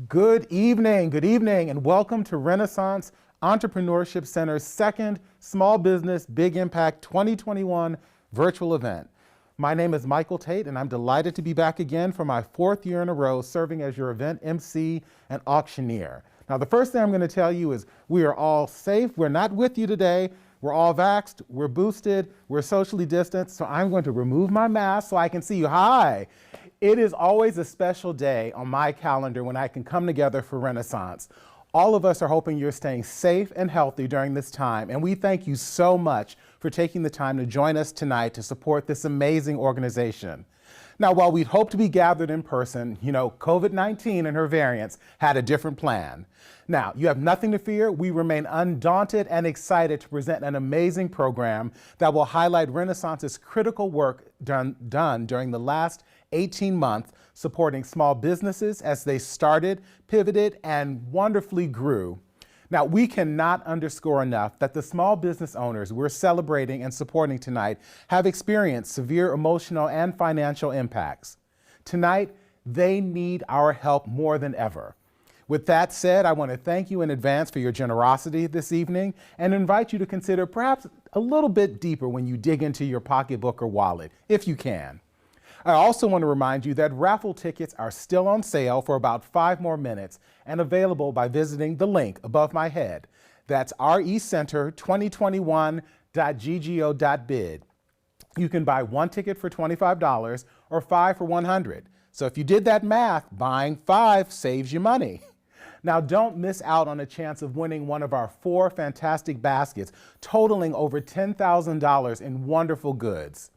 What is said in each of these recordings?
Good evening, and welcome to Renaissance Entrepreneurship Center's second Small Business Big Impact 2021 virtual event. My name is Michael Tate, and I'm delighted to be back again for my fourth year in a row serving as your event MC and auctioneer. Now, the first thing I'm going to tell you is we are all safe. We're not with you today. We're all vaxxed, we're boosted, we're socially distanced, so I'm going to remove my mask so I can see you. Hi. It is always a special day on my calendar when I can come together for Renaissance. All of us are hoping you're staying safe and healthy during this time, and we thank you so much for taking the time to join us tonight to support this amazing organization. Now, while we'd hoped to be gathered in person, COVID-19 and her variants had a different plan. Now, you have nothing to fear. We remain undaunted and excited to present an amazing program that will highlight Renaissance's critical work done during the last 18 months supporting small businesses as they started, pivoted, and wonderfully grew. Now, we cannot underscore enough that the small business owners we're celebrating and supporting tonight have experienced severe emotional and financial impacts. Tonight, they need our help more than ever. With that said, I want to thank you in advance for your generosity this evening and invite you to consider perhaps a little bit deeper when you dig into your pocketbook or wallet, if you can. I also want to remind you that raffle tickets are still on sale for about 5 more minutes and available by visiting the link above my head. That's recenter2021.ggo.bid. You can buy 1 ticket for $25 or 5 for $100. So if you did that math, buying 5 saves you money. Now, don't miss out on a chance of winning one of our 4 fantastic baskets totaling over $10,000 in wonderful goods.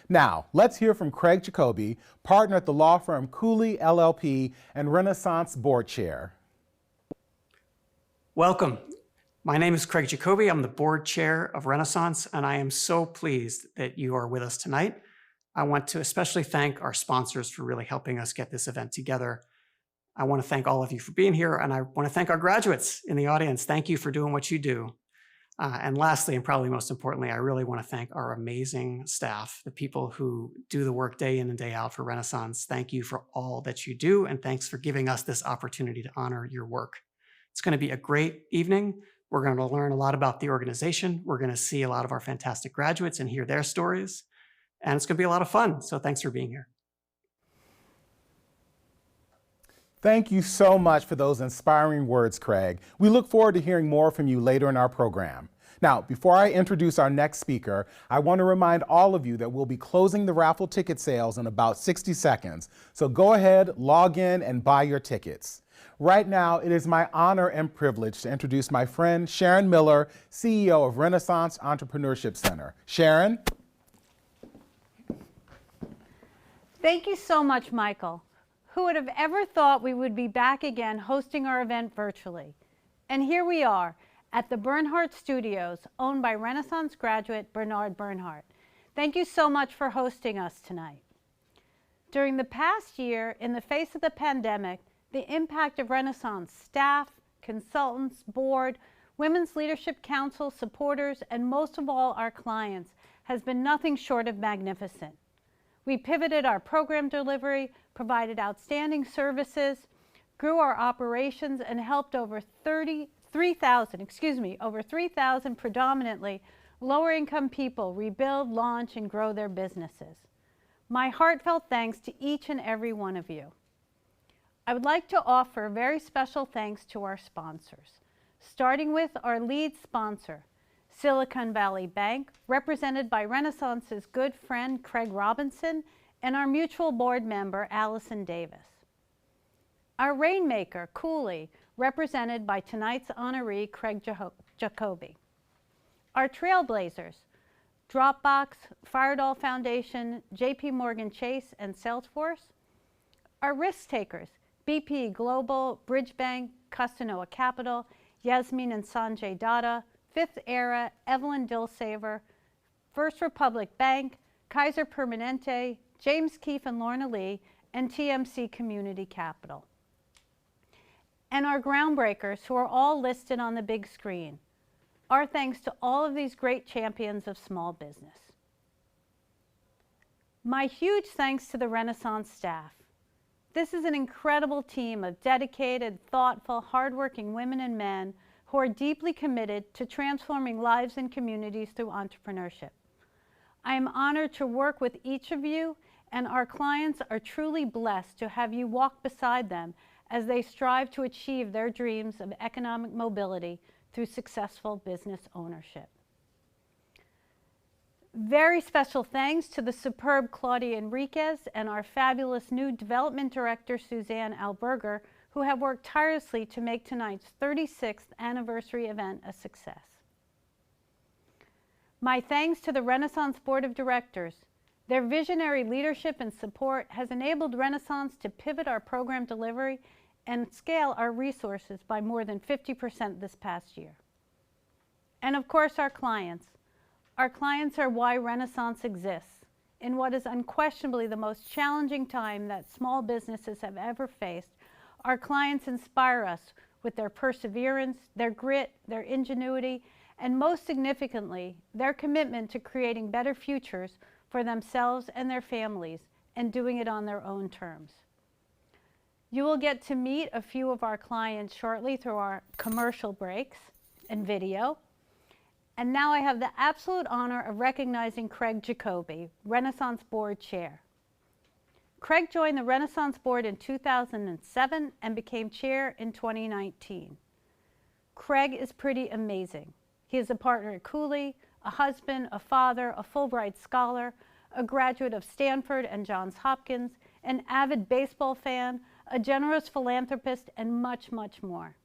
Now, let's hear from Craig Jacoby, partner at the law firm Cooley LLP and Renaissance board chair. Welcome. My name is Craig Jacoby. I'm the board chair of Renaissance, and I am so pleased that you are with us tonight. I want to especially thank our sponsors for really helping us get this event together. I want to thank all of you for being here, and I want to thank our graduates in the audience. Thank you for doing what you do. And lastly, and probably most importantly, I really want to thank our amazing staff, the people who do the work day in and day out for Renaissance. Thank you for all that you do, and thanks for giving us this opportunity to honor your work. It's going to be a great evening. We're going to learn a lot about the organization. We're going to see a lot of our fantastic graduates and hear their stories, and it's going to be a lot of fun. So thanks for being here. Thank you so much for those inspiring words, Craig. We look forward to hearing more from you later in our program. Now, before I introduce our next speaker, I want to remind all of you that we'll be closing the raffle ticket sales in about 60 seconds. So go ahead, log in, and buy your tickets. Right now, it is my honor and privilege to introduce my friend Sharon Miller, CEO of Renaissance Entrepreneurship Center. Sharon? Thank you so much, Michael. Who would have ever thought we would be back again hosting our event virtually? And here we are at the Bernhardt Studios, owned by Renaissance graduate Bernard Bernhardt. Thank you so much for hosting us tonight. During the past year, in the face of the pandemic, the impact of Renaissance staff, consultants, board, Women's Leadership Council supporters, and most of all our clients has been nothing short of magnificent. We pivoted our program delivery, provided outstanding services, grew our operations, and helped over 3,000 predominantly lower-income people rebuild, launch, and grow their businesses. My heartfelt thanks to each and every one of you. I would like to offer very special thanks to our sponsors, starting with our lead sponsor, Silicon Valley Bank, represented by Renaissance's good friend Craig Robinson and our mutual board member Allison Davis. Our rainmaker, Cooley, represented by tonight's honoree Craig Jacoby. Our trailblazers, Dropbox, Firedoll Foundation, JP Morgan Chase, and Salesforce. Our risk takers, BP Global, Bridgebank, Costanoa Capital, Yasmin and Sanjay Datta, Fifth Era, Evelyn Dilsaver, First Republic Bank, Kaiser Permanente, James Keefe and Lorna Lee, and TMC Community Capital. And our groundbreakers, who are all listed on the big screen. Our thanks to all of these great champions of small business. My huge thanks to the Renaissance staff. This is an incredible team of dedicated, thoughtful, hardworking women and men who are deeply committed to transforming lives and communities through entrepreneurship. I am honored to work with each of you, and our clients are truly blessed to have you walk beside them as they strive to achieve their dreams of economic mobility through successful business ownership. Very special thanks to the superb Claudia Enriquez and our fabulous new development director, Suzanne Alberger, who have worked tirelessly to make tonight's 36th anniversary event a success. My thanks to the Renaissance Board of Directors. Their visionary leadership and support has enabled Renaissance to pivot our program delivery and scale our resources by more than 50% this past year. And of course, our clients. Our clients are why Renaissance exists. In what is unquestionably the most challenging time that small businesses have ever faced, our clients inspire us with their perseverance, their grit, their ingenuity, and most significantly, their commitment to creating better futures for themselves and their families, and doing it on their own terms. You will get to meet a few of our clients shortly through our commercial breaks and video. And now I have the absolute honor of recognizing Craig Jacoby, Renaissance Board Chair. Craig joined the Renaissance Board in 2007 and became chair in 2019. Craig is pretty amazing. He is a partner at Cooley, a husband, a father, a Fulbright scholar, a graduate of Stanford and Johns Hopkins, an avid baseball fan, a generous philanthropist, and much, much more.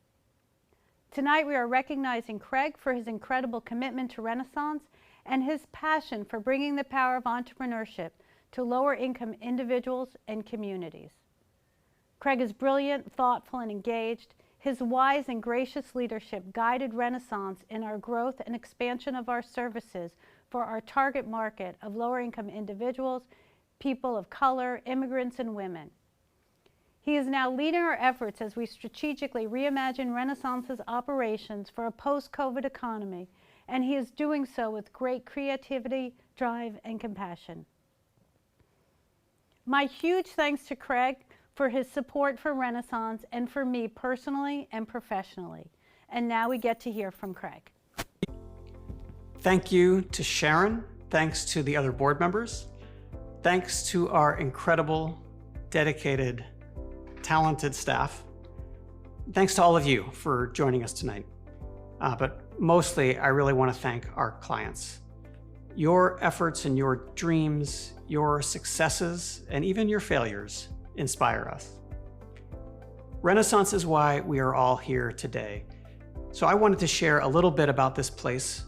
Tonight we are recognizing Craig for his incredible commitment to Renaissance and his passion for bringing the power of entrepreneurship to lower-income individuals and communities. Craig is brilliant, thoughtful, and engaged. His wise and gracious leadership guided Renaissance in our growth and expansion of our services for our target market of lower-income individuals, people of color, immigrants, and women. He is now leading our efforts as we strategically reimagine Renaissance's operations for a post-COVID economy, and he is doing so with great creativity, drive, and compassion. My huge thanks to Craig for his support for Renaissance and for me personally and professionally. And now we get to hear from Craig. Thank you to Sharon. Thanks to the other board members. Thanks to our incredible, dedicated, talented staff. Thanks to all of you for joining us tonight. But mostly, I really want to thank our clients. Your efforts and your dreams, your successes, and even your failures inspire us. Renaissance is why we are all here today. So I wanted to share a little bit about this place,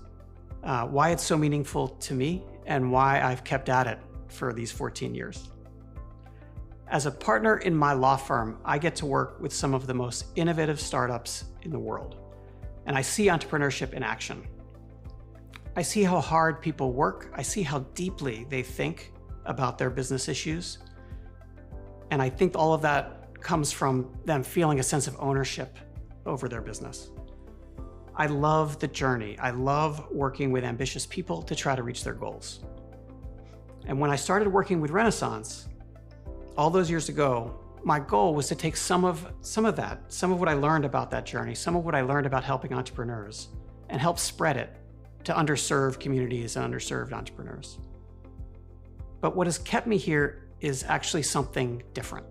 why it's so meaningful to me, and why I've kept at it for these 14 years. As a partner in my law firm, I get to work with some of the most innovative startups in the world. And I see entrepreneurship in action. I see how hard people work. I see how deeply they think about their business issues. And I think all of that comes from them feeling a sense of ownership over their business. I love the journey. I love working with ambitious people to try to reach their goals. And when I started working with Renaissance, all those years ago, my goal was to take some of what I learned about that journey, some of what I learned about helping entrepreneurs, and help spread it to underserved communities and underserved entrepreneurs. But what has kept me here is actually something different.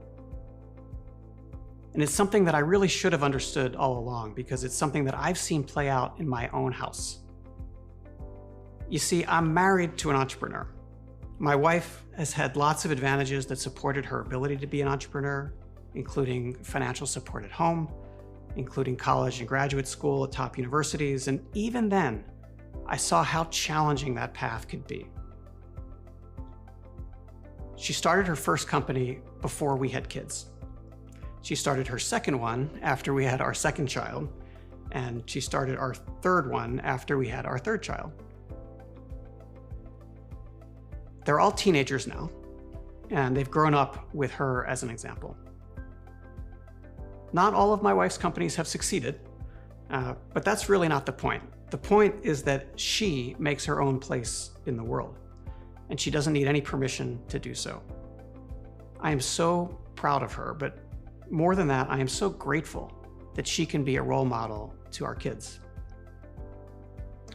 And it's something that I really should have understood all along, because it's something that I've seen play out in my own house. You see, I'm married to an entrepreneur. My wife has had lots of advantages that supported her ability to be an entrepreneur, including financial support at home, including college and graduate school at top universities. And even then, I saw how challenging that path could be. She started her first company before we had kids. She started her second one after we had our second child, and she started our third one after we had our third child. They're all teenagers now, and they've grown up with her as an example. Not all of my wife's companies have succeeded, but that's really not the point. The point is that she makes her own place in the world, and she doesn't need any permission to do so. I am so proud of her, but more than that, I am so grateful that she can be a role model to our kids.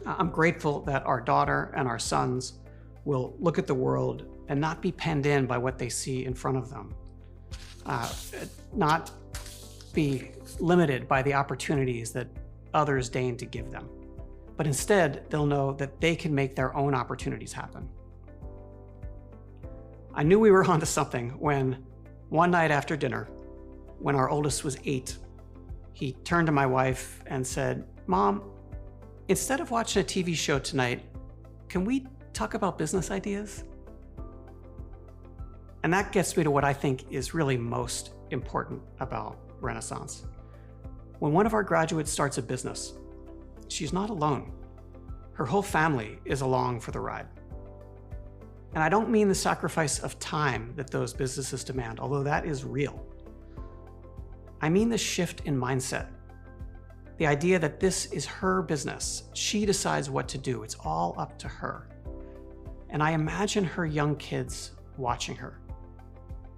I'm grateful that our daughter and our sons will look at the world and not be penned in by what they see in front of them, not be limited by the opportunities that others deign to give them, but instead they'll know that they can make their own opportunities happen. I knew we were onto something when one night after dinner, when our oldest was 8, he turned to my wife and said, "Mom, instead of watching a TV show tonight, can we talk about business ideas?" And that gets me to what I think is really most important about Renaissance. When one of our graduates starts a business, she's not alone. Her whole family is along for the ride. And I don't mean the sacrifice of time that those businesses demand, although that is real. I mean the shift in mindset. The idea that this is her business. She decides what to do. It's all up to her. And I imagine her young kids watching her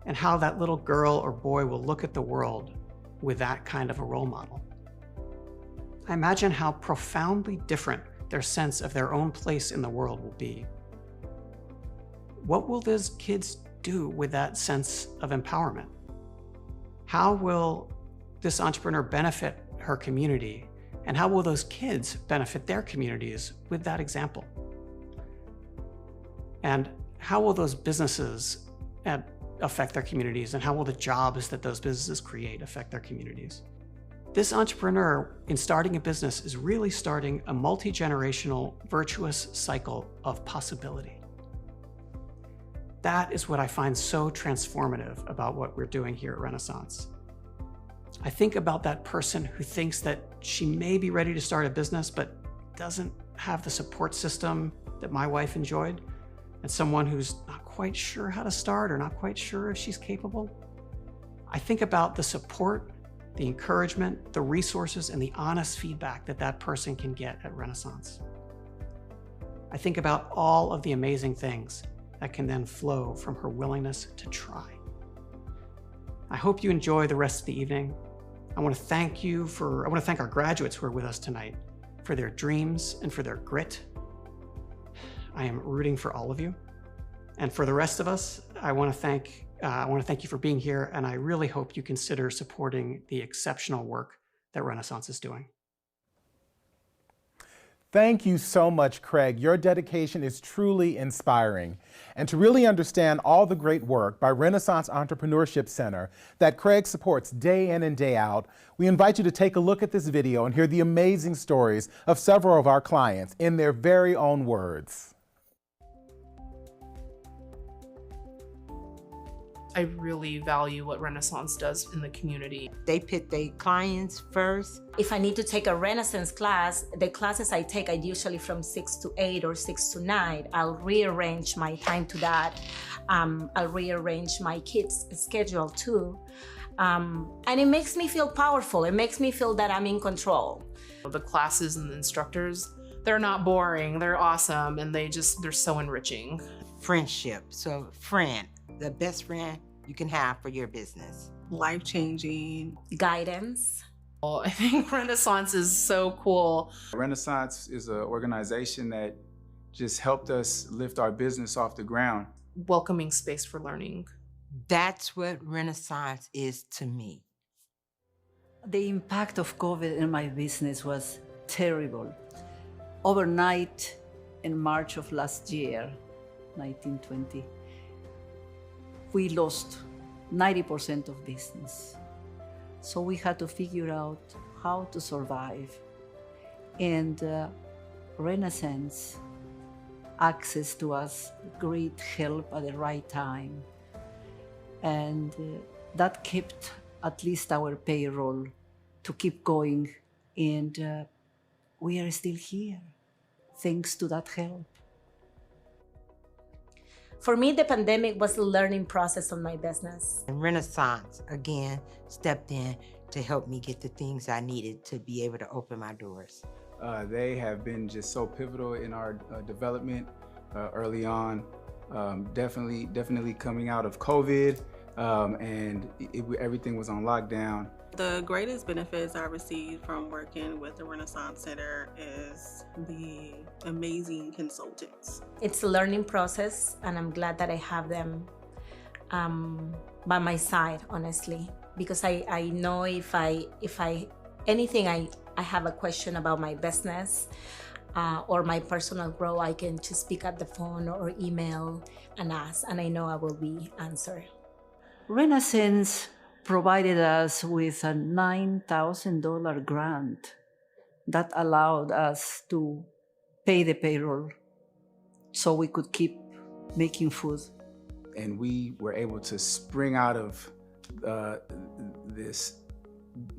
and how that little girl or boy will look at the world with that kind of a role model. I imagine how profoundly different their sense of their own place in the world will be. What will those kids do with that sense of empowerment? How will this entrepreneur benefit her community? And how will those kids benefit their communities with that example? And how will those businesses affect their communities? And how will the jobs that those businesses create affect their communities? This entrepreneur, in starting a business, is really starting a multi-generational virtuous cycle of possibility. That is what I find so transformative about what we're doing here at Renaissance. I think about that person who thinks that she may be ready to start a business, but doesn't have the support system that my wife enjoyed, and someone who's not quite sure how to start or not quite sure if she's capable. I think about the support, the encouragement, the resources, and the honest feedback that that person can get at Renaissance. I think about all of the amazing things that can then flow from her willingness to try. I hope you enjoy the rest of the evening. I want to thank our graduates who are with us tonight for their dreams and for their grit. I am rooting for all of you. And for the rest of us, I want to thank you for being here, and I really hope you consider supporting the exceptional work that Renaissance is doing. Thank you so much, Craig. Your dedication is truly inspiring. And to really understand all the great work by Renaissance Entrepreneurship Center that Craig supports day in and day out, we invite you to take a look at this video and hear the amazing stories of several of our clients in their very own words. I really value what Renaissance does in the community. They put their clients first. If I need to take a Renaissance class, the classes I take are usually from 6 to 8 or 6 to 9. I'll rearrange my time to that. I'll rearrange my kids' schedule too. And it makes me feel powerful. It makes me feel that I'm in control. The classes and the instructors, they're not boring, they're awesome, and they're so enriching. Friendship. So friend, the best friend you can have for your business. Life-changing. Guidance. I think Renaissance is so cool. Renaissance is an organization that just helped us lift our business off the ground. Welcoming space for learning. That's what Renaissance is to me. The impact of COVID in my business was terrible. Overnight, in March of last year, 1920, we lost 90% of business. So we had to figure out how to survive. And Renaissance access to us great help at the right time. And that kept at least our payroll to keep going. And we are still here, thanks to that help. For me, the pandemic was a learning process on my business. And Renaissance, again, stepped in to help me get the things I needed to be able to open my doors. They have been just so pivotal in our development early on. Definitely coming out of COVID, and everything was on lockdown. The greatest benefits I received from working with the Renaissance Center is the amazing consultants. It's a learning process, and I'm glad that I have them by my side, honestly, because I know if I have a question about my business or my personal growth, I can just pick up the phone or email and ask, and I know I will be answered. Renaissance provided us with a $9,000 grant that allowed us to pay the payroll so we could keep making food. And we were able to spring out of this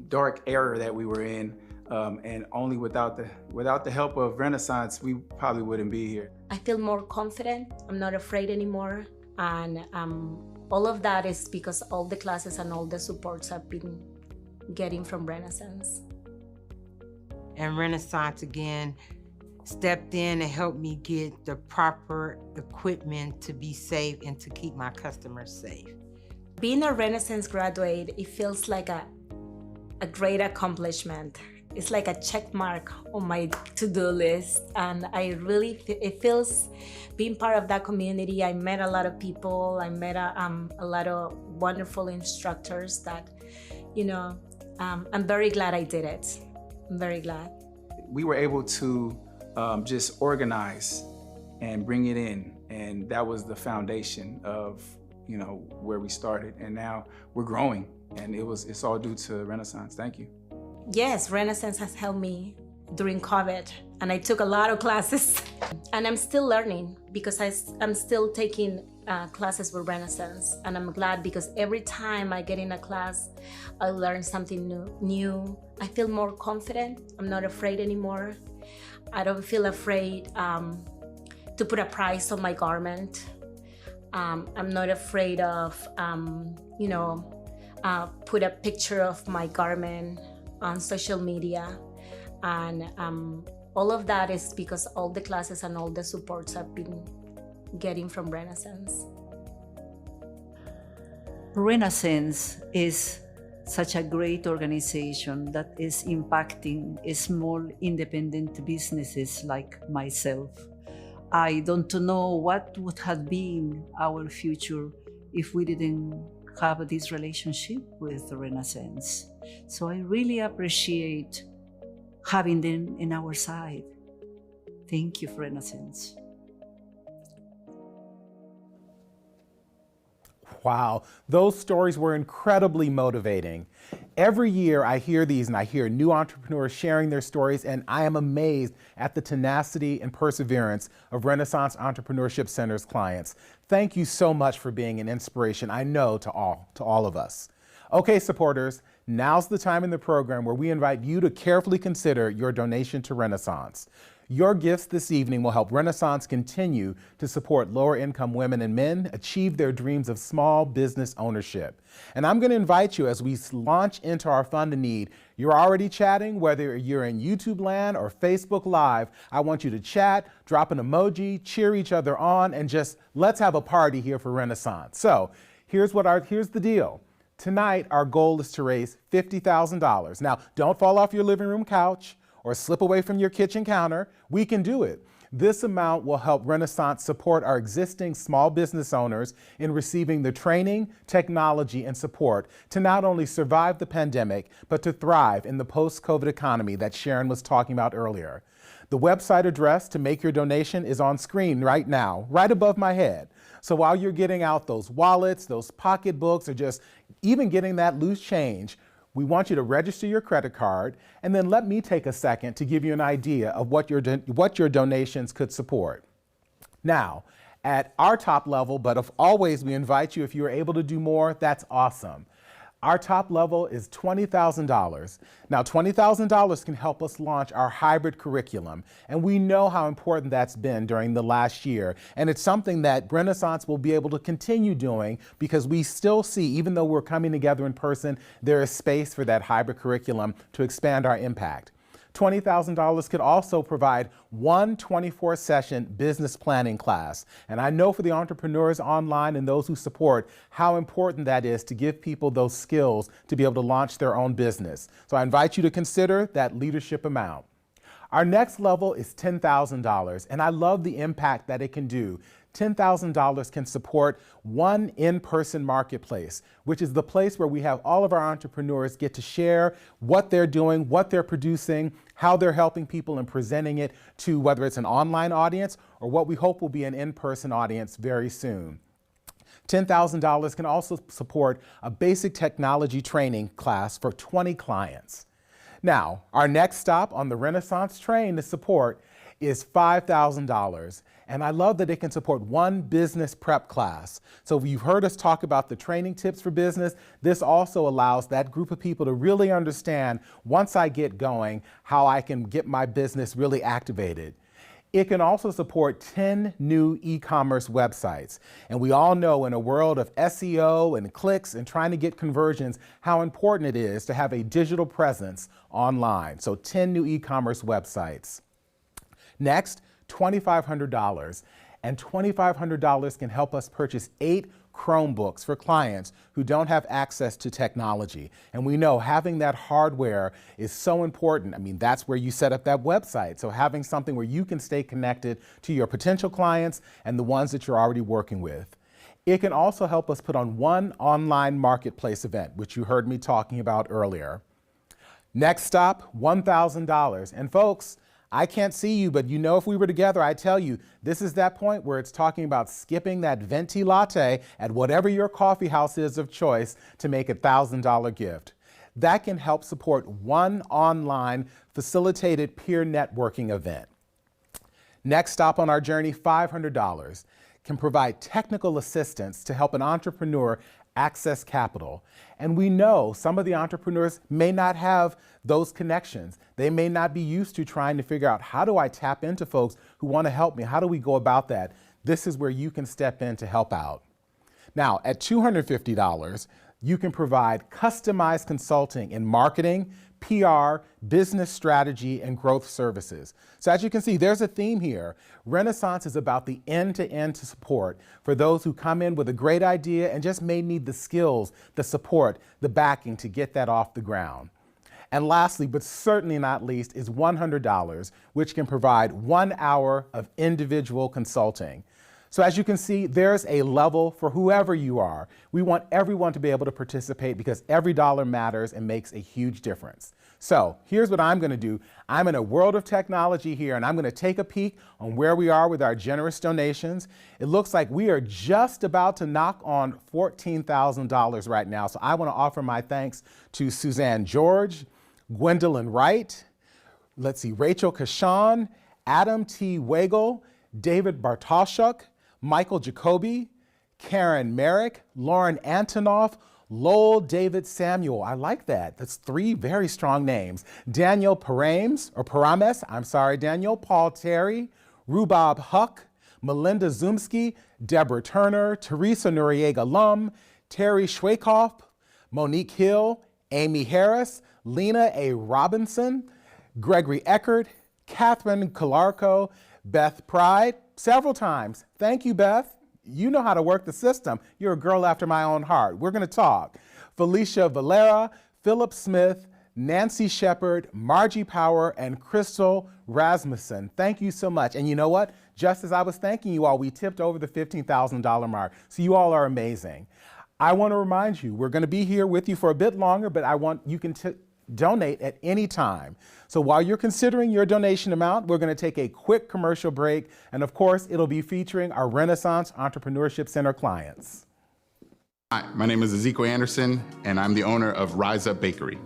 dark era that we were in, and only without the help of Renaissance, we probably wouldn't be here. I feel more confident. I'm not afraid anymore, and all of that is because all the classes and all the supports I've been getting from Renaissance. And Renaissance again stepped in and helped me get the proper equipment to be safe and to keep my customers safe. Being a Renaissance graduate, it feels like a great accomplishment. It's like a check mark on my to-do list, and it feels being part of that community. I met a lot of people. I met a lot of wonderful instructors that, I'm very glad I did it. I'm very glad. We were able to just organize and bring it in, and that was the foundation of where we started, and now we're growing, and it's all due to Renaissance. Thank you. Yes, Renaissance has helped me during COVID, and I took a lot of classes, and I'm still learning because I'm still taking classes with Renaissance, and I'm glad because every time I get in a class, I learn something new. I feel more confident. I'm not afraid anymore. I don't feel afraid to put a price on my garment. I'm not afraid of, put a picture of my garment on social media. And all of that is because all the classes and all the supports I've been getting from Renaissance. Renaissance is such a great organization that is impacting small independent businesses like myself. I don't know what would have been our future if we didn't have this relationship with Renaissance. So I really appreciate having them in our side. Thank you, Renaissance. Wow, those stories were incredibly motivating. Every year I hear these and I hear new entrepreneurs sharing their stories, and I am amazed at the tenacity and perseverance of Renaissance Entrepreneurship Center's clients. Thank you so much for being an inspiration, I know, to all of us. Okay, supporters, now's the time in the program where we invite you to carefully consider your donation to Renaissance. Your gifts this evening will help Renaissance continue to support lower-income women and men achieve their dreams of small business ownership. And I'm going to invite you as we launch into our Fund a Need. You're already chatting, whether you're in YouTube land or Facebook Live. I want you to chat, drop an emoji, cheer each other on, and just let's have a party here for Renaissance. So here's the deal. Tonight, our goal is to raise $50,000. Now, don't fall off your living room couch or slip away from your kitchen counter. We can do it. This amount will help Renaissance support our existing small business owners in receiving the training, technology, and support to not only survive the pandemic, but to thrive in the post-COVID economy that Sharon was talking about earlier. The website address to make your donation is on screen right now, right above my head. So while you're getting out those wallets, those pocketbooks, or just even getting that loose change, we want you to register your credit card, and then let me take a second to give you an idea of what your donations could support. Now, at our top level, but if always we invite you, if you're able to do more, that's awesome. Our top level is $20,000. Now, $20,000 can help us launch our hybrid curriculum, and we know how important that's been during the last year. And it's something that Renaissance will be able to continue doing because we still see, even though we're coming together in person, there is space for that hybrid curriculum to expand our impact. $20,000 could also provide one 24-session business planning class. And I know for the entrepreneurs online and those who support how important that is to give people those skills to be able to launch their own business. So I invite you to consider that leadership amount. Our next level is $10,000, and I love the impact that it can do. $10,000 can support one in-person marketplace, which is the place where we have all of our entrepreneurs get to share what they're doing, what they're producing, how they're helping people and presenting it to whether it's an online audience or what we hope will be an in-person audience very soon. $10,000 can also support a basic technology training class for 20 clients. Now, our next stop on the Renaissance train to support is $5,000. And I love that it can support one business prep class. So you've heard us talk about the training tips for business. This also allows that group of people to really understand, once I get going, how I can get my business really activated. It can also support 10 new e-commerce websites. And we all know in a world of SEO and clicks and trying to get conversions, how important it is to have a digital presence online. So 10 new e-commerce websites. Next, $2,500. And $2,500 can help us purchase 8 Chromebooks for clients who don't have access to technology. And we know having that hardware is so important. I mean, that's where you set up that website. So having something where you can stay connected to your potential clients and the ones that you're already working with. It can also help us put on one online marketplace event, which you heard me talking about earlier. Next stop, $1,000. And folks, I can't see you, but you know if we were together, I tell you, this is that point where it's talking about skipping that venti latte at whatever your coffee house is of choice to make a $1,000 gift. That can help support one online facilitated peer networking event. Next stop on our journey, $500, can provide technical assistance to help an entrepreneur access capital. And we know some of the entrepreneurs may not have those connections. They may not be used to trying to figure out, how do I tap into folks who want to help me? How do we go about that? This is where you can step in to help out. Now, at $250, you can provide customized consulting in marketing, PR, business strategy, and growth services. So as you can see, there's a theme here. Renaissance is about the end-to-end support for those who come in with a great idea and just may need the skills, the support, the backing to get that off the ground. And lastly, but certainly not least, is $100, which can provide 1 hour of individual consulting. So as you can see, there's a level for whoever you are. We want everyone to be able to participate because every dollar matters and makes a huge difference. So here's what I'm going to do. I'm in a world of technology here, and I'm going to take a peek on where we are with our generous donations. It looks like we are just about to knock on $14,000 right now. So I want to offer my thanks to Suzanne George, Gwendolyn Wright, Rachel Kashan, Adam T. Wagle, David Bartoshuk, Michael Jacoby, Karen Merrick, Lauren Antonoff, Lowell David Samuel. I like that. That's 3 very strong names. Daniel Parames, Daniel, Paul Terry, Rhubarb Huck, Melinda Zumsky, Deborah Turner, Teresa Noriega Lum, Terry Schwakoff, Monique Hill, Amy Harris, Lena A. Robinson, Gregory Eckert, Catherine Calarco, Beth Pride, several times. Thank you, Beth. You know how to work the system. You're a girl after my own heart. We're going to talk. Felicia Valera, Philip Smith, Nancy Shepard, Margie Power, and Crystal Rasmussen. Thank you so much. And you know what? Just as I was thanking you all, we tipped over the $15,000 mark. So you all are amazing. I want to remind you, we're going to be here with you for a bit longer, but you can donate at any time. So while you're considering your donation amount, we're going to take a quick commercial break. And of course, it'll be featuring our Renaissance Entrepreneurship Center clients. Hi, my name is Ezekiel Anderson, and I'm the owner of Rise Up Bakery.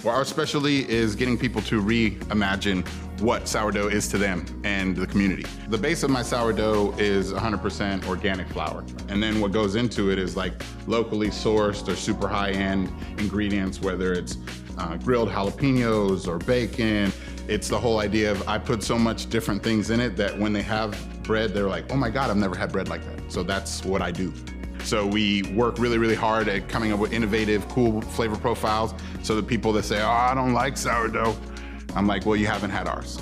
Well, our specialty is getting people to reimagine what sourdough is to them and the community. The base of my sourdough is 100% organic flour. And then what goes into it is like locally sourced or super high-end ingredients, whether it's grilled jalapenos or bacon. It's the whole idea of I put so much different things in it that when they have bread, they're like, oh my God, I've never had bread like that. So that's what I do. So we work really, really hard at coming up with innovative, cool flavor profiles so that people that say, oh, I don't like sourdough, I'm like, well, you haven't had ours.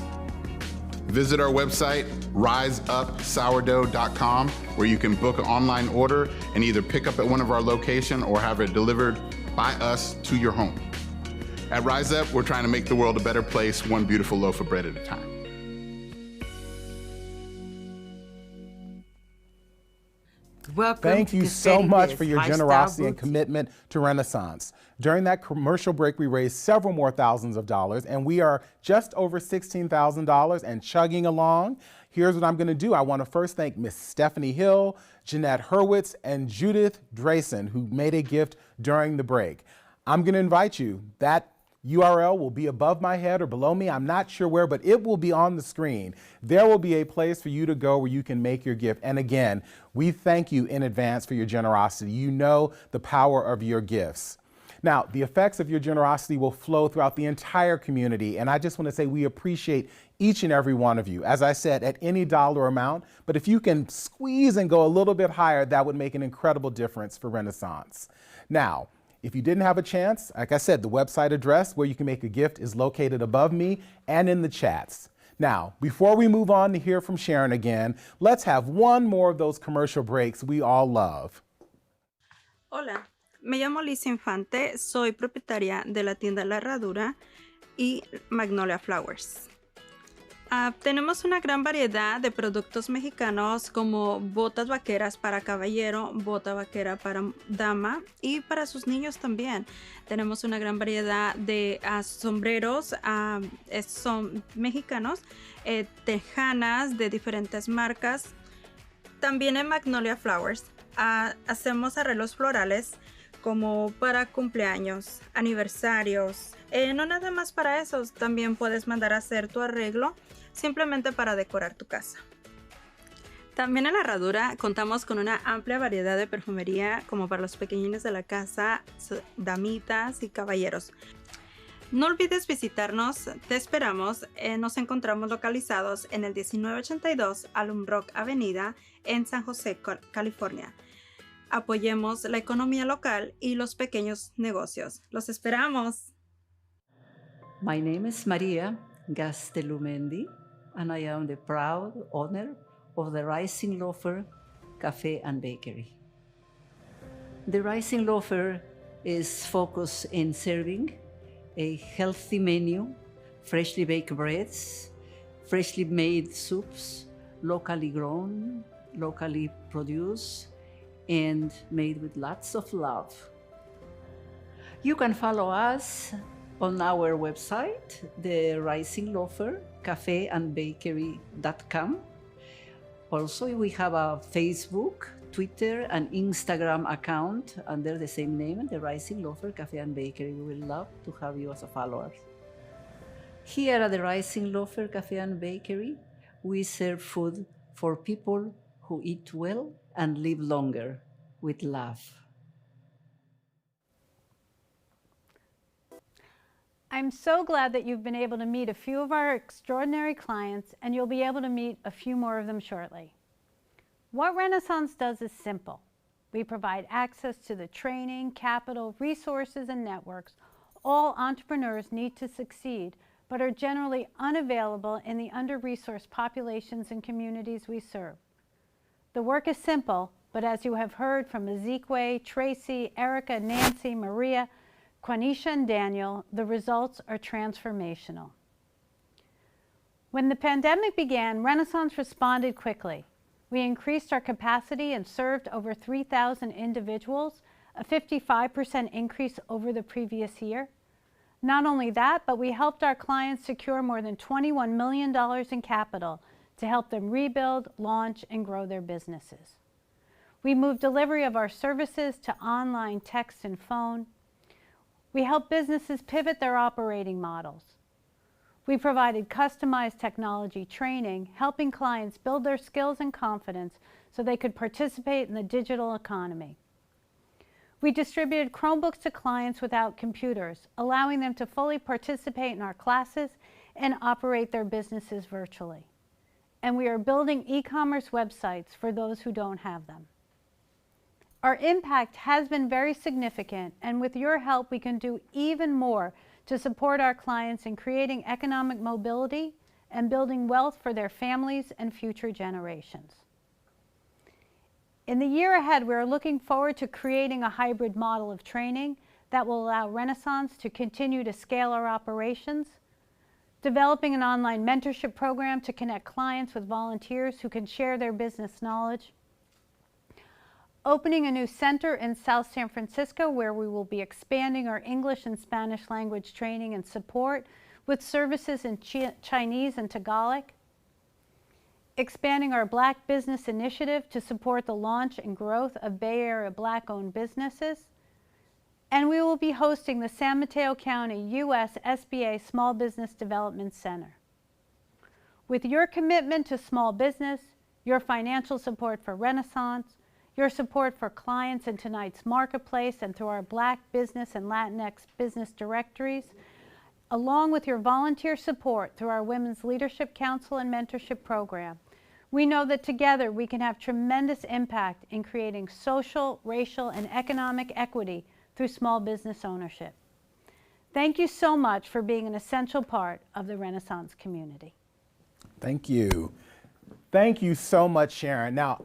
Visit our website, riseupsourdough.com, where you can book an online order and either pick up at one of our locations or have it delivered by us to your home. At Rise Up, we're trying to make the world a better place, one beautiful loaf of bread at a time. Welcome Thank to you the so Steady much Biz for your Lifestyle generosity and Boutique. commitment to Renaissance. During that commercial break, we raised several more thousands of dollars, and we are just over $16,000 and chugging along. Here's what I'm going to do. I want to first thank Miss Stephanie Hill, Jeanette Hurwitz, and Judith Drayson, who made a gift during the break. I'm going to invite you. That URL will be above my head or below me. I'm not sure where, but it will be on the screen. There will be a place for you to go where you can make your gift. And again, we thank you in advance for your generosity. You know the power of your gifts. Now, the effects of your generosity will flow throughout the entire community. And I just want to say we appreciate each and every one of you. As I said, at any dollar amount, but if you can squeeze and go a little bit higher, that would make an incredible difference for Renaissance. Now, if you didn't have a chance, like I said, the website address where you can make a gift is located above me and in the chats. Now, before we move on to hear from Sharon again, let's have one more of those commercial breaks we all love. Hola, me llamo Liz Infante, soy propietaria de la tienda La Herradura y Magnolia Flowers. Tenemos una gran variedad de productos mexicanos como botas vaqueras para caballero, bota vaquera para dama y para sus niños también. Tenemos una gran variedad de sombreros son mexicanos, tejanas de diferentes marcas. También en Magnolia Flowers hacemos arreglos florales como para cumpleaños, aniversarios. No nada más para esos, también puedes mandar a hacer tu arreglo simplemente para decorar tu casa. También en La Herradura contamos con una amplia variedad de perfumería como para los pequeñines de la casa, damitas y caballeros. No olvides visitarnos, te esperamos. Nos encontramos localizados en el 1982 Alum Rock Avenida en San José, California. Apoyemos la economía local y los pequeños negocios. ¡Los esperamos! My name is Maria Gastelumendi, and I am the proud owner of the Rising Loafer Cafe and Bakery. The Rising Loafer is focused in serving a healthy menu, freshly baked breads, freshly made soups, locally grown, locally produced, and made with lots of love. You can follow us on our website, the Rising Loafer Cafe and Bakery.com. Also, we have a Facebook, Twitter, and Instagram account under the same name, the Rising Loafer Cafe and Bakery. We would love to have you as a follower. Here at the Rising Loafer Cafe and Bakery, we serve food for people who eat well and live longer with love. I'm so glad that you've been able to meet a few of our extraordinary clients, and you'll be able to meet a few more of them shortly. What Renaissance does is simple. We provide access to the training, capital, resources, and networks all entrepreneurs need to succeed, but are generally unavailable in the under-resourced populations and communities we serve. The work is simple, but as you have heard from Ezekwe, Tracy, Erica, Nancy, Maria, Quanisha, and Daniel, the results are transformational. When the pandemic began, Renaissance responded quickly. We increased our capacity and served over 3,000 individuals, a 55% increase over the previous year. Not only that, but we helped our clients secure more than $21 million in capital to help them rebuild, launch, and grow their businesses. We moved delivery of our services to online, text, and phone. We help businesses pivot their operating models. We provided customized technology training, helping clients build their skills and confidence so they could participate in the digital economy. We distributed Chromebooks to clients without computers, allowing them to fully participate in our classes and operate their businesses virtually. And we are building e-commerce websites for those who don't have them. Our impact has been very significant, and with your help, we can do even more to support our clients in creating economic mobility and building wealth for their families and future generations. In the year ahead, we are looking forward to creating a hybrid model of training that will allow Renaissance to continue to scale our operations, developing an online mentorship program to connect clients with volunteers who can share their business knowledge, opening a new center in South San Francisco where we will be expanding our English and Spanish language training and support with services in Chinese and Tagalog, expanding our Black Business Initiative to support the launch and growth of Bay Area Black-owned businesses, and we will be hosting the San Mateo County U.S. SBA Small Business Development Center. With your commitment to small business, your financial support for Renaissance, your support for clients in tonight's marketplace and through our Black Business and Latinx business directories, along with your volunteer support through our Women's Leadership Council and Mentorship Program, we know that together we can have tremendous impact in creating social, racial, and economic equity through small business ownership. Thank you so much for being an essential part of the Renaissance community. Thank you. Thank you so much, Sharon. Now,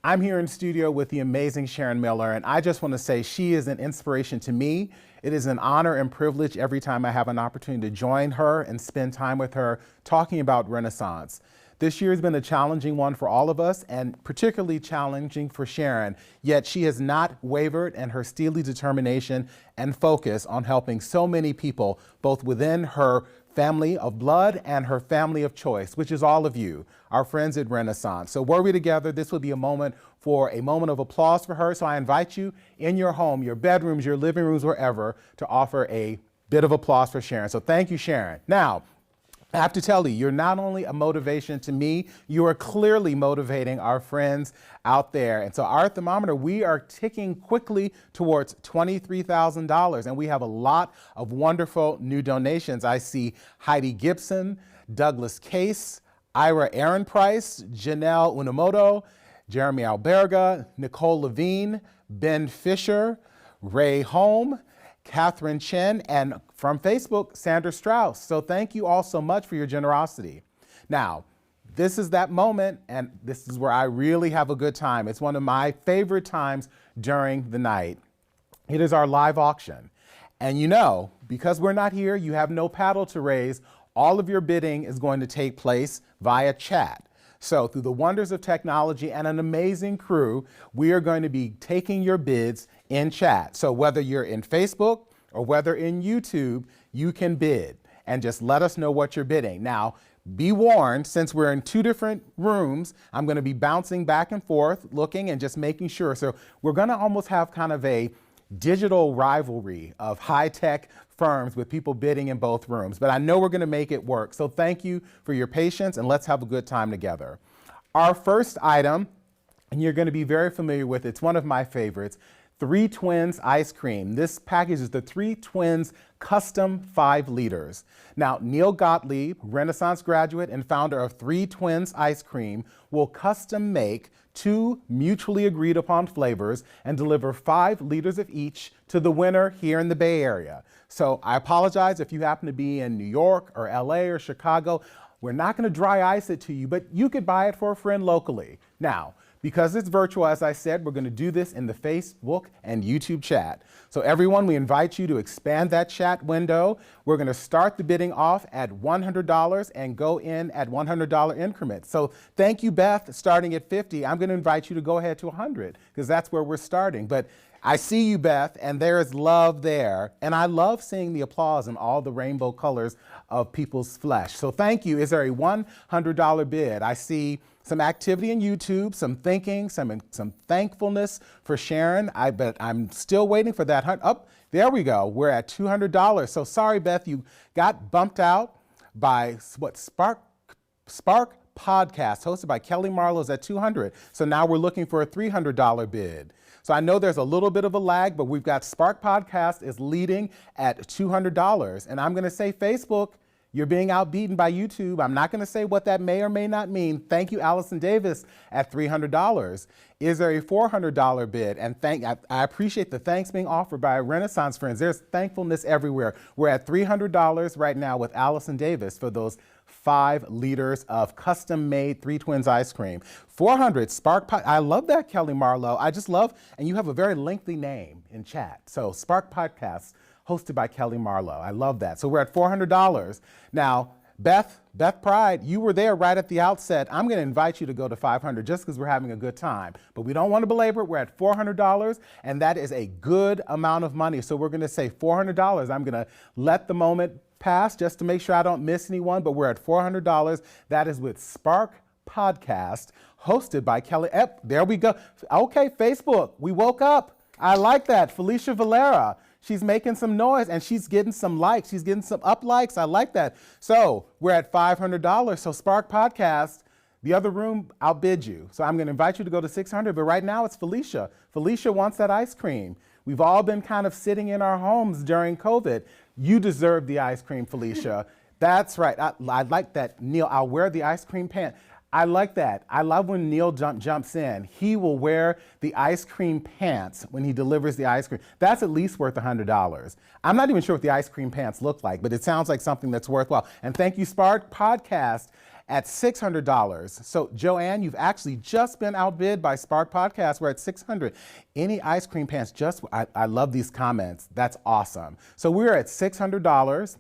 I'm here in studio with the amazing Sharon Miller, and I just want to say she is an inspiration to me. It is an honor and privilege every time I have an opportunity to join her and spend time with her talking about Renaissance. This year has been a challenging one for all of us, and particularly challenging for Sharon, yet she has not wavered in her steely determination and focus on helping so many people, both within her family of blood and her family of choice, which is all of you, our friends at Renaissance. So were we together, this would be a moment of applause for her. So I invite you in your home, your bedrooms, your living rooms, wherever, to offer a bit of applause for Sharon. So thank you, Sharon. Now, I have to tell you, you're not only a motivation to me, you are clearly motivating our friends out there. And so our thermometer, we are ticking quickly towards $23,000, and we have a lot of wonderful new donations. I see Heidi Gibson, Douglas Case, Ira Aaron Price, Janelle Unamoto, Jeremy Alberga, Nicole Levine, Ben Fisher, Ray Holm, Catherine Chen, and from Facebook, Sandra Strauss. So thank you all so much for your generosity. Now, this is that moment, and this is where I really have a good time. It's one of my favorite times during the night. It is our live auction. And because we're not here, you have no paddle to raise. All of your bidding is going to take place via chat. So through the wonders of technology and an amazing crew, we are going to be taking your bids in chat. So whether you're in Facebook or whether in YouTube, you can bid and just let us know what you're bidding. Now, be warned, since we're in two different rooms, I'm going to be bouncing back and forth, looking and just making sure. So we're going to almost have kind of a digital rivalry of high-tech firms with people bidding in both rooms, but I know we're going to make it work. So thank you for your patience, and let's have a good time together. Our first item, and you're going to be very familiar with, it's one of my favorites, Three Twins Ice Cream. This package is the Three Twins Custom 5 liters. Now, Neil Gottlieb, Renaissance graduate and founder of Three Twins Ice Cream, will custom make 2 mutually agreed upon flavors and deliver 5 liters of each to the winner here in the Bay Area. So I apologize if you happen to be in New York or LA or Chicago. We're not going to dry ice it to you, but you could buy it for a friend locally. Now, because it's virtual, as I said, we're going to do this in the Facebook and YouTube chat. So everyone, we invite you to expand that chat window. We're going to start the bidding off at $100 and go in at $100 increments. So thank you, Beth, starting at 50. I'm going to invite you to go ahead to 100 because that's where we're starting. But I see you, Beth, and there is love there. And I love seeing the applause and all the rainbow colors of people's flesh. So thank you. Is there a $100 bid? I see some activity in YouTube, some thinking, some thankfulness for Sharon. But I'm still waiting for that. Oh, there we go. We're at $200. So sorry, Beth, you got bumped out by what? Spark Podcast, hosted by Kelly Marlowe's at $200. So now we're looking for a $300 bid. So I know there's a little bit of a lag, but we've got Spark Podcast is leading at $200. And I'm going to say Facebook, You're being outbeaten by YouTube. I'm not going to say what that may or may not mean. Thank you, Allison Davis, at $300. Is there a $400 bid? And I appreciate the thanks being offered by Renaissance friends. There's thankfulness everywhere. We're at $300 right now with Allison Davis for those 5 liters of custom-made Three Twins ice cream. 400 Spark Pod. I love that, Kelly Marlowe. I just love, and you have a very lengthy name in chat. So Spark Podcasts, hosted by Kelly Marlowe. I love that. So we're at $400. Now, Beth Pride, you were there right at the outset. I'm going to invite you to go to $500 just because we're having a good time. But we don't want to belabor it. We're at $400, and that is a good amount of money. So we're going to say $400. I'm going to let the moment pass just to make sure I don't miss anyone, but we're at $400. That is with Spark Podcast, hosted by Kelly. There we go. Okay, Facebook, we woke up. I like that. Felicia Valera. She's making some noise and she's getting some likes. She's getting some up likes. I like that. So we're at $500. So Spark Podcast, the other room outbid you. So I'm going to invite you to go to $600. But right now it's Felicia. Felicia wants that ice cream. We've all been kind of sitting in our homes during COVID. You deserve the ice cream, Felicia. That's right. I like that. Neil, I'll wear the ice cream pants. I like that. I love when Neil jumps in. He will wear the ice cream pants when he delivers the ice cream. That's at least worth $100. I'm not even sure what the ice cream pants look like, but it sounds like something that's worthwhile. And thank you, Spark Podcast, at $600. So Joanne, you've actually just been outbid by Spark Podcast. We're at $600. Any ice cream pants, I love these comments. That's awesome. So we're at $600.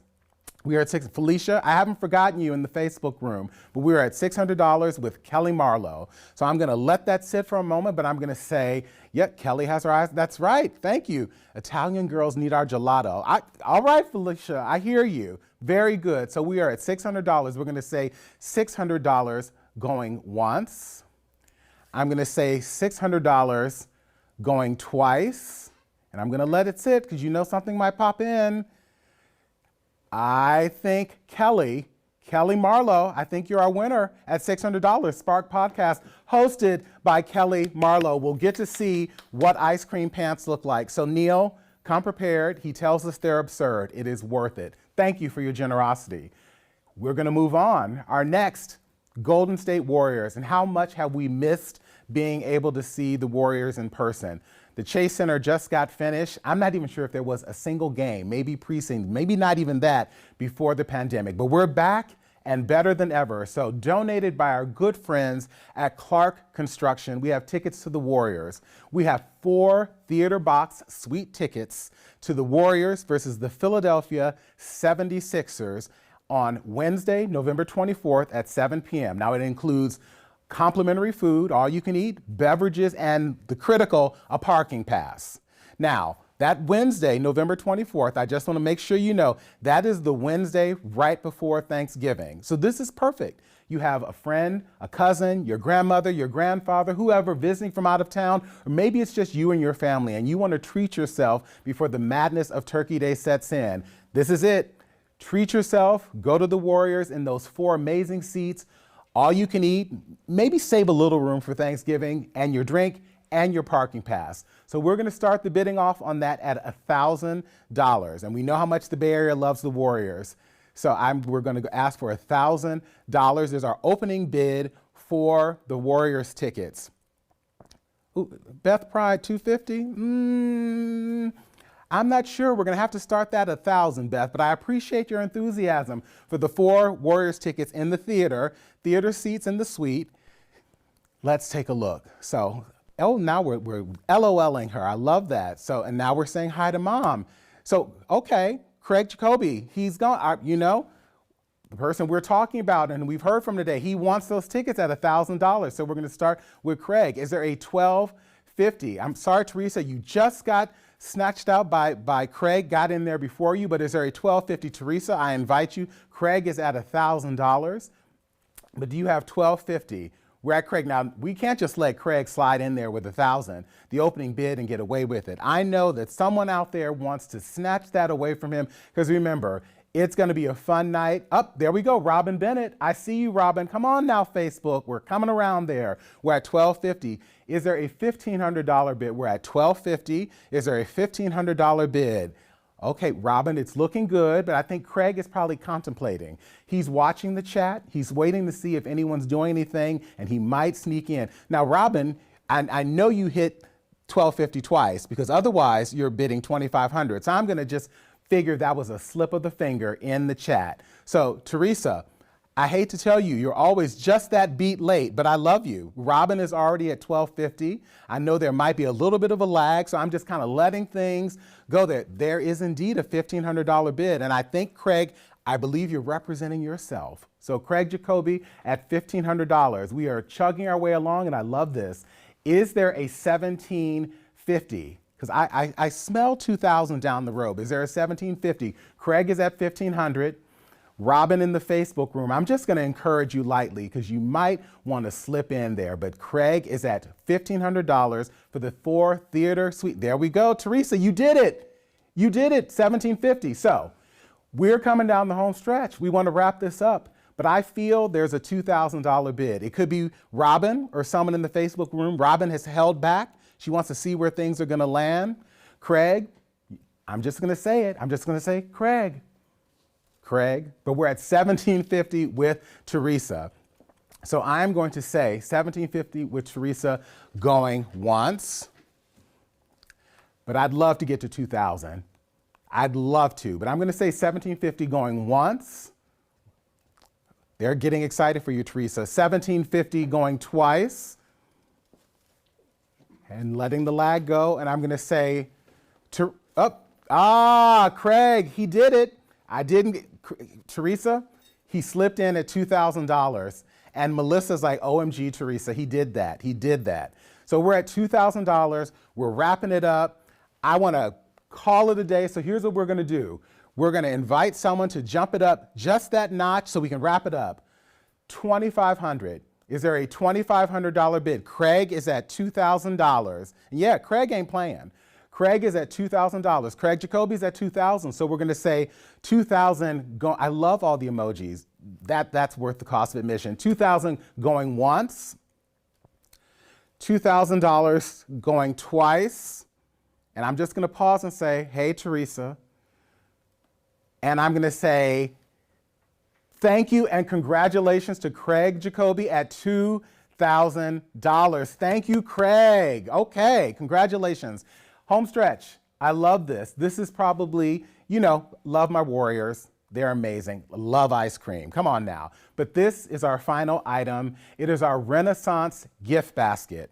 We are at Felicia, I haven't forgotten you in the Facebook room, but we're at $600 with Kelly Marlowe. So I'm going to let that sit for a moment, but I'm going to say, yep, Kelly has her eyes. That's right. Thank you. Italian girls need our gelato. All right, Felicia, I hear you. Very good. So we are at $600. We're going to say $600 going once. I'm going to say $600 going twice. And I'm going to let it sit because you know something might pop in. I think Kelly Marlowe, I think you're our winner at $600. Spark Podcast, hosted by Kelly Marlowe. We'll get to see what ice cream pants look like. So Neil, come prepared. He tells us they're absurd. It is worth it. Thank you for your generosity. We're going to move on. Our next, Golden State Warriors. And how much have we missed being able to see the Warriors in person? The Chase Center just got finished. I'm not even sure if there was a single game, maybe preseason, maybe not even that before the pandemic. But we're back and better than ever. So donated by our good friends at Clark Construction, we have tickets to the Warriors. We have 4 theater box suite tickets to the Warriors versus the Philadelphia 76ers on Wednesday, November 24th at 7 p.m. Now it includes complimentary food, all you can eat, beverages, and the critical, a parking pass. Now, that Wednesday, November 24th, I just want to make sure you know, that is the Wednesday right before Thanksgiving. So this is perfect. You have a friend, a cousin, your grandmother, your grandfather, whoever visiting from out of town, or maybe it's just you and your family and you want to treat yourself before the madness of Turkey Day sets in. This is it. Treat yourself, go to the Warriors in those 4 amazing seats. All you can eat, maybe save a little room for Thanksgiving and your drink and your parking pass. So we're going to start the bidding off on that at $1,000. And we know how much the Bay Area loves the Warriors. So we're going to ask for $1,000. There's our opening bid for the Warriors tickets. Ooh, Beth Pride, $250? I'm not sure. We're going to have to start that at $1,000, Beth, but I appreciate your enthusiasm for the 4 Warriors tickets in the theater seats in the suite. Let's take a look. So, now we're LOLing her. I love that. So, and now we're saying hi to Mom. So, okay, Craig Jacoby, he's gone. The person we're talking about and we've heard from today, he wants those tickets at $1,000. So we're going to start with Craig. Is there a $1,250? I'm sorry, Teresa, you just got snatched out by Craig, got in there before you, but is there a $1,250? Teresa, I invite you. Craig is at $1,000, but do you have $1,250? We're at Craig. Now, we can't just let Craig slide in there with $1,000, the opening bid, and get away with it. I know that someone out there wants to snatch that away from him, because remember, it's going to be a fun night. There we go, Robin Bennett. I see you, Robin. Come on now, Facebook. We're coming around there. We're at $1,250. Is there a $1,500 bid? We're at $1,250. Is there a $1,500 bid? Okay, Robin, it's looking good, but I think Craig is probably contemplating. He's watching the chat. He's waiting to see if anyone's doing anything, and he might sneak in. Now, Robin, I know you hit $1,250 twice, because otherwise you're bidding $2,500. So I'm going to just figure that was a slip of the finger in the chat. So, Teresa, I hate to tell you, you're always just that beat late, but I love you. Robin is already at $1,250. I know there might be a little bit of a lag, so I'm just kind of letting things go there. There is indeed a $1,500 bid, and I think, Craig, I believe you're representing yourself. So Craig Jacoby at $1,500. We are chugging our way along, and I love this. Is there a $1,750? Because I smell $2,000 down the road. Is there a $1,750? Craig is at $1,500. Robin in the Facebook room, I'm just going to encourage you lightly because you might want to slip in there, but Craig is at $1,500 for the 4-theater suite. There we go. Teresa, you did it. You did it, $1,750. So we're coming down the home stretch. We want to wrap this up, but I feel there's a $2,000 bid. It could be Robin or someone in the Facebook room. Robin has held back. She wants to see where things are going to land. Craig, I'm just going to say it. I'm just going to say Craig. But we're at $1,750 with Teresa. So I'm going to say $1,750 with Teresa going once, but I'd love to get to $2,000. I'd love to, but I'm going to say $1,750 going once. They're getting excited for you, Teresa. $1,750 going twice and letting the lag go. And I'm going to say, Craig, he did it. Teresa, he slipped in at $2,000. And Melissa's like, OMG, Teresa, he did that. He did that. So we're at $2,000. We're wrapping it up. I want to call it a day. So here's what we're going to do. We're going to invite someone to jump it up just that notch so we can wrap it up. $2,500. Is there a $2,500 bid? Craig is at $2,000. And yeah, Craig ain't playing. Craig is at $2,000. Craig Jacoby's at $2,000. So we're going to say $2,000. I love all the emojis. That's worth the cost of admission. $2,000 going once. $2,000 going twice. And I'm just going to pause and say, hey, Teresa. And I'm going to say, thank you and congratulations to Craig Jacoby at $2,000. Thank you, Craig. Okay, congratulations. Home stretch. I love this. This is probably, love my Warriors. They're amazing. Love ice cream. Come on now. But this is our final item. It is our Renaissance gift basket.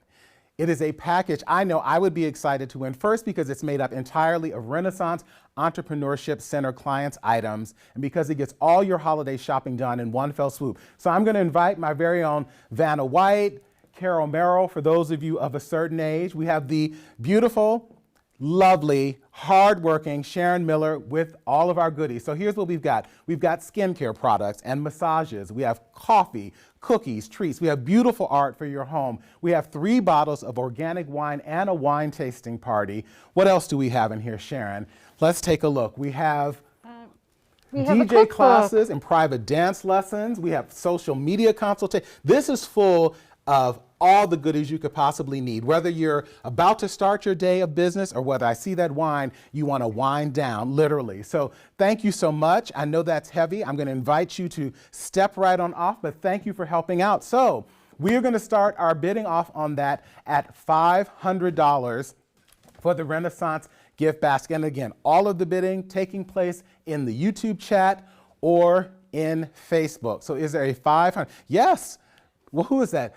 It is a package I know I would be excited to win, first because it's made up entirely of Renaissance Entrepreneurship Center clients' items, and because it gets all your holiday shopping done in one fell swoop. So I'm going to invite my very own Vanna White, Carol Merrill, for those of you of a certain age. We have the beautiful, lovely, hardworking Sharon Miller with all of our goodies. So here's what we've got. We've got skincare products and massages. We have coffee, cookies, treats. We have beautiful art for your home. We have 3 bottles of organic wine and a wine tasting party. What else do we have in here, Sharon? Let's take a look. We have DJ classes and private dance lessons. We have social media consultation. This is full of all the goodies you could possibly need. Whether you're about to start your day of business or whether I see that wine, you want to wind down, literally. So thank you so much. I know that's heavy. I'm going to invite you to step right on off, but thank you for helping out. So we are going to start our bidding off on that at $500 for the Renaissance gift basket. And again, all of the bidding taking place in the YouTube chat or in Facebook. So is there a 500? Yes. Well, who is that?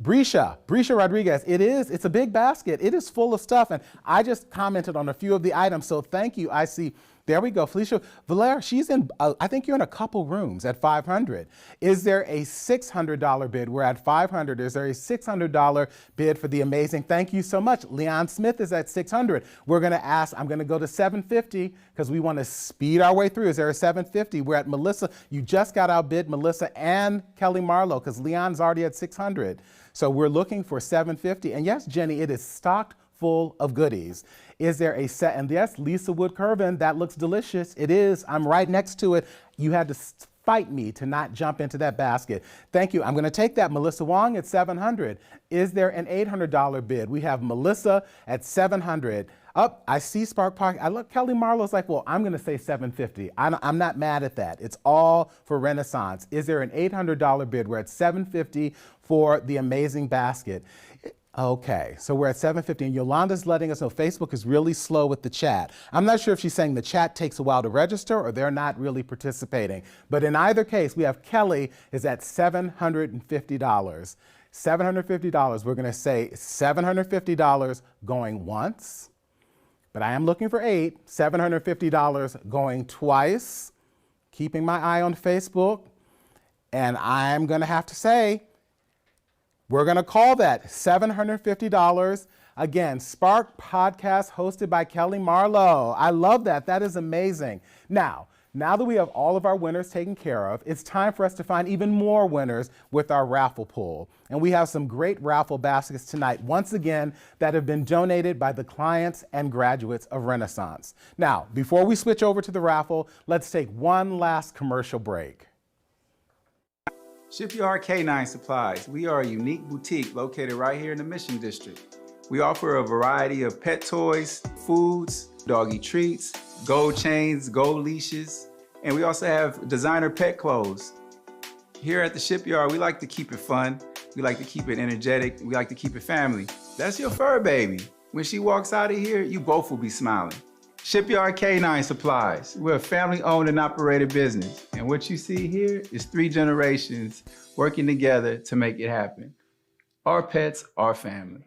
Brisha Rodriguez. It's a big basket. It is full of stuff. And I just commented on a few of the items. So thank you. I see, there we go. Felicia Valera, she's in, I think you're in a couple rooms at 500. Is there a $600 bid? We're at 500. Is there a $600 bid for the amazing? Thank you so much. Leon Smith is at 600. We're going to ask, I'm going to go to 750 because we want to speed our way through. Is there a 750? We're at Melissa. You just got outbid Melissa and Kelly Marlowe because Leon's already at 600. So we're looking for 750. And yes, Jenny, it is stocked full of goodies. Is there a set? And yes, Lisa Wood Curvin, that looks delicious. It is. I'm right next to it. You had to fight me to not jump into that basket. Thank you. I'm going to take that. Melissa Wong at $700. Is there an $800 bid? We have Melissa at $700. Up, I see Spark Park. I look, Kelly Marlowe's like, well, I'm going to say $750. I'm not mad at that. It's all for Renaissance. Is there an $800 bid? We're at $750 for the amazing basket. Okay, so we're at $750, and Yolanda's letting us know Facebook is really slow with the chat. I'm not sure if she's saying the chat takes a while to register or they're not really participating. But in either case, we have Kelly is at $750. $750. We're going to say $750 going once. But I am looking for 8, $750 going twice, keeping my eye on Facebook. And I'm going to have to say, we're going to call that $750. Again, Spark Podcast hosted by Kelly Marlowe. I love that. That is amazing. Now that we have all of our winners taken care of, it's time for us to find even more winners with our raffle pool. And we have some great raffle baskets tonight, once again, that have been donated by the clients and graduates of Renaissance. Now, before we switch over to the raffle, let's take one last commercial break. Shipyard Canine Supplies. We are a unique boutique located right here in the Mission District. We offer a variety of pet toys, foods, doggy treats, gold chains, gold leashes, and we also have designer pet clothes. Here at the Shipyard, we like to keep it fun. We like to keep it energetic. We like to keep it family. That's your fur baby. When she walks out of here, you both will be smiling. Shipyard Canine Supplies. We're a family-owned and operated business. And what you see here is 3 generations working together to make it happen. Our pets, our family.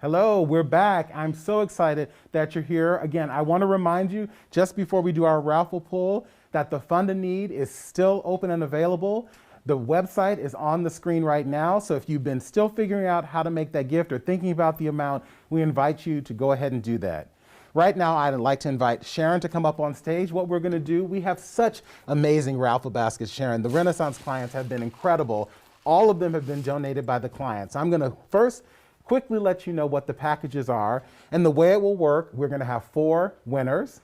Hello, we're back. I'm so excited that you're here. Again, I want to remind you, just before we do our raffle poll, that the Fund a Need is still open and available. The website is on the screen right now, so if you've been still figuring out how to make that gift or thinking about the amount, we invite you to go ahead and do that. Right now, I'd like to invite Sharon to come up on stage. What we're going to do, we have such amazing raffle baskets, Sharon. The Renaissance clients have been incredible. All of them have been donated by the clients. I'm going to first quickly let you know what the packages are. And the way it will work, we're going to have 4 winners.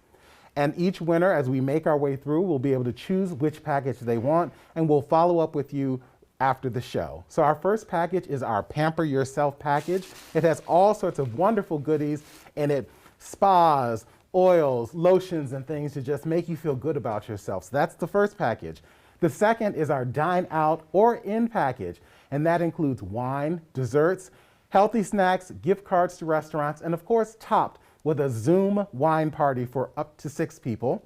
And each winner, as we make our way through, will be able to choose which package they want, and we'll follow up with you after the show. So our first package is our Pamper Yourself package. It has all sorts of wonderful goodies in it, spas, oils, lotions, and things to just make you feel good about yourself. So that's the first package. The second is our Dine Out or In package, and that includes wine, desserts, healthy snacks, gift cards to restaurants, and of course, topped with a Zoom wine party for up to 6 people.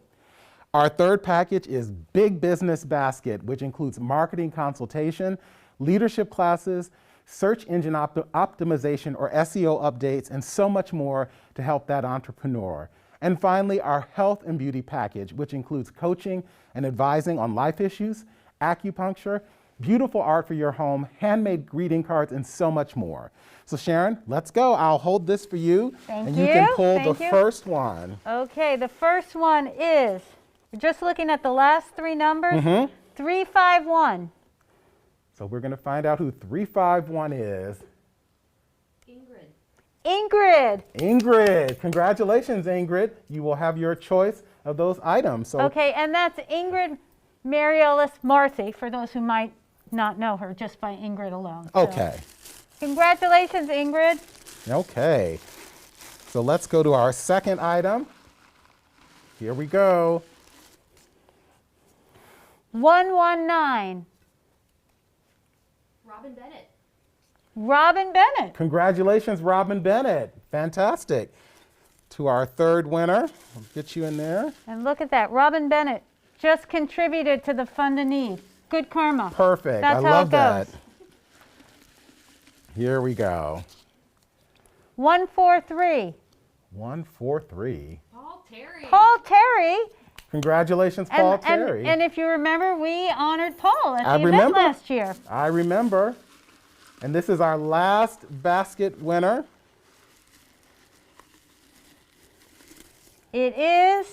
Our third package is Big Business Basket, which includes marketing consultation, leadership classes, search engine optimization or SEO updates, and so much more to help that entrepreneur. And finally, our Health and Beauty package, which includes coaching and advising on life issues, acupuncture, beautiful art for your home, handmade greeting cards, and so much more. So Sharon, let's go. I'll hold this for you. Thank you you. can pull Thank the you. first one. Okay, the first one is, we're just looking at the last 3 numbers, 351. So we're going to find out who 351 is. Ingrid. Ingrid. Congratulations, Ingrid. You will have your choice of those items. So Okay, and that's Ingrid Mariolis Marcy, for those who might not know her just by Ingrid alone. So, okay. congratulations, Ingrid. Okay. So let's go to our second item. Here we go. 119. Robin Bennett. Robin Bennett. Congratulations, Robin Bennett. Fantastic. To our third winner. I'll get you in there. And look at that. Robin Bennett just contributed to the Fund a Need. Good karma. Perfect. That's I how love it that. goes. Here we go. 143. 143. Paul Terry. Paul Terry. Congratulations, Paul Terry. And if you remember, we honored Paul at the event remember. last year. I remember. And this is our last basket winner. It is,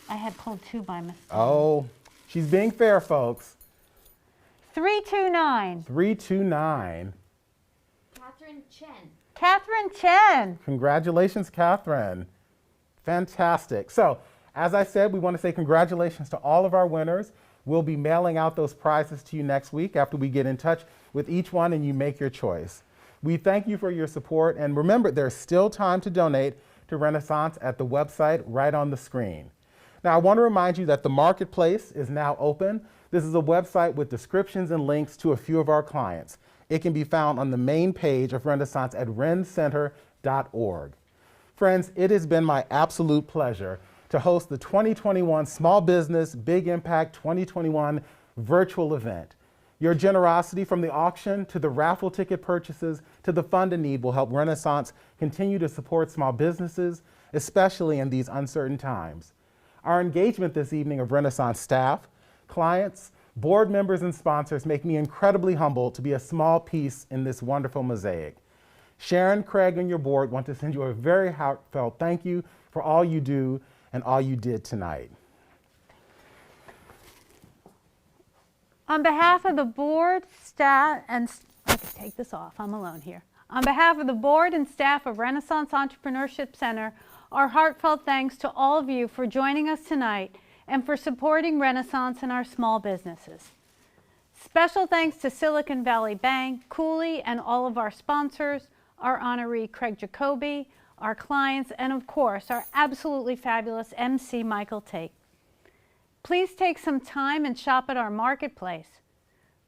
I had pulled 2 by mistake. Oh, she's being fair, folks. 329. 329. Catherine Chen. Catherine Chen. Congratulations, Catherine. Fantastic. So As I said, we want to say congratulations to all of our winners. We'll be mailing out those prizes to you next week after we get in touch with each one and you make your choice. We thank you for your support, and remember, there's still time to donate to Renaissance at the website right on the screen. Now, I want to remind you that the marketplace is now open. This is a website with descriptions and links to a few of our clients. It can be found on the main page of Renaissance at rencenter.org. Friends, it has been my absolute pleasure to host the 2021 Small Business Big Impact 2021 virtual event. Your generosity, from the auction to the raffle ticket purchases to the fund in need, will help Renaissance continue to support small businesses, especially in these uncertain times. Our engagement this evening of Renaissance staff, clients, board members, and sponsors make me incredibly humbled to be a small piece in this wonderful mosaic. Sharon, Craig, and your board want to send you a very heartfelt thank you for all you do and all you did tonight. On behalf of the board, staff, and okay, take this off, I'm alone here. On behalf of the board and staff of Renaissance Entrepreneurship Center, our heartfelt thanks to all of you for joining us tonight and for supporting Renaissance and our small businesses. Special thanks to Silicon Valley Bank, Cooley, and all of our sponsors, our honoree Craig Jacoby, our clients, and of course, our absolutely fabulous MC Michael Tate. Please take some time and shop at our marketplace.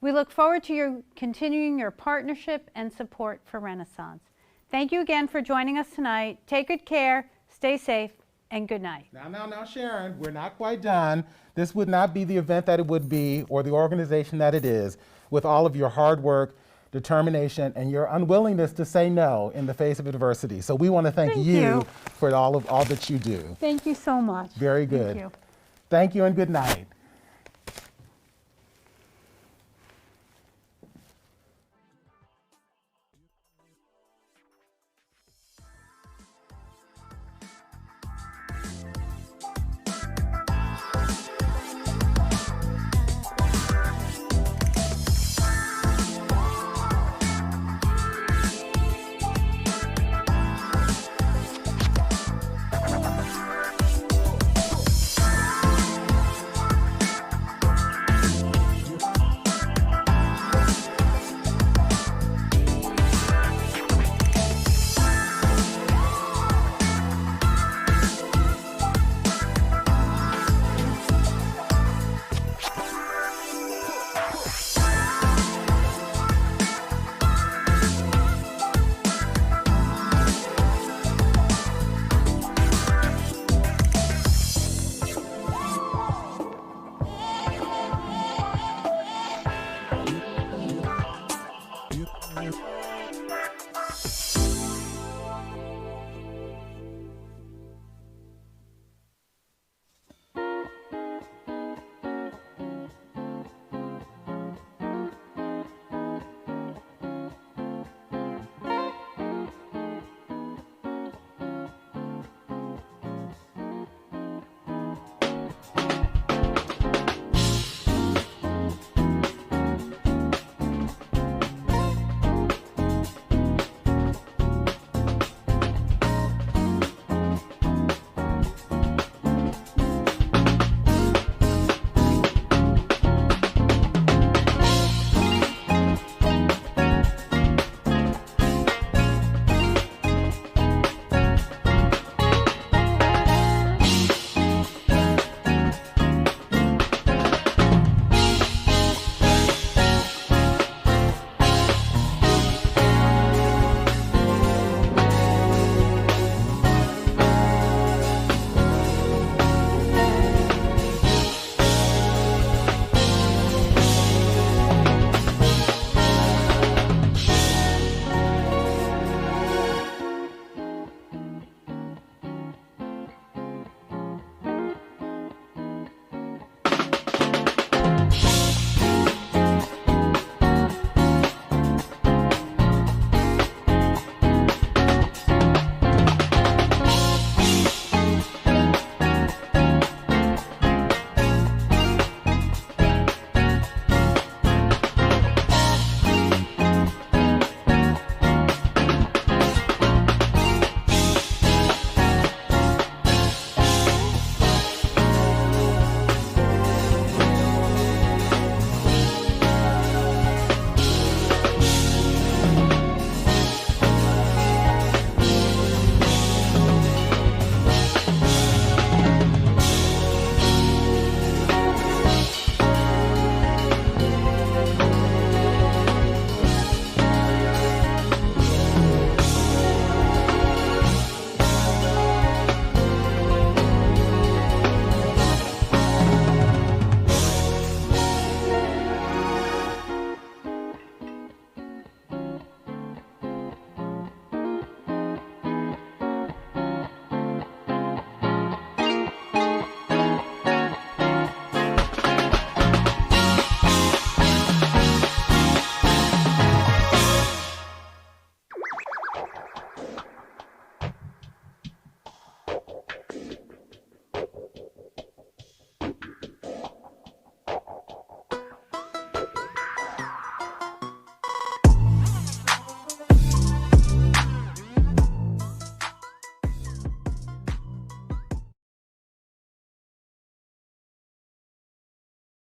We look forward to continuing your partnership and support for Renaissance. Thank you again for joining us tonight. Take good care, stay safe, and good night. Now, Sharon, we're not quite done. This would not be the event that it would be or the organization that it is with all of your hard work, determination, and your unwillingness to say no in the face of adversity. So we want to thank you for all that you do. Thank you so much. Very good. Thank you. Thank you and good night.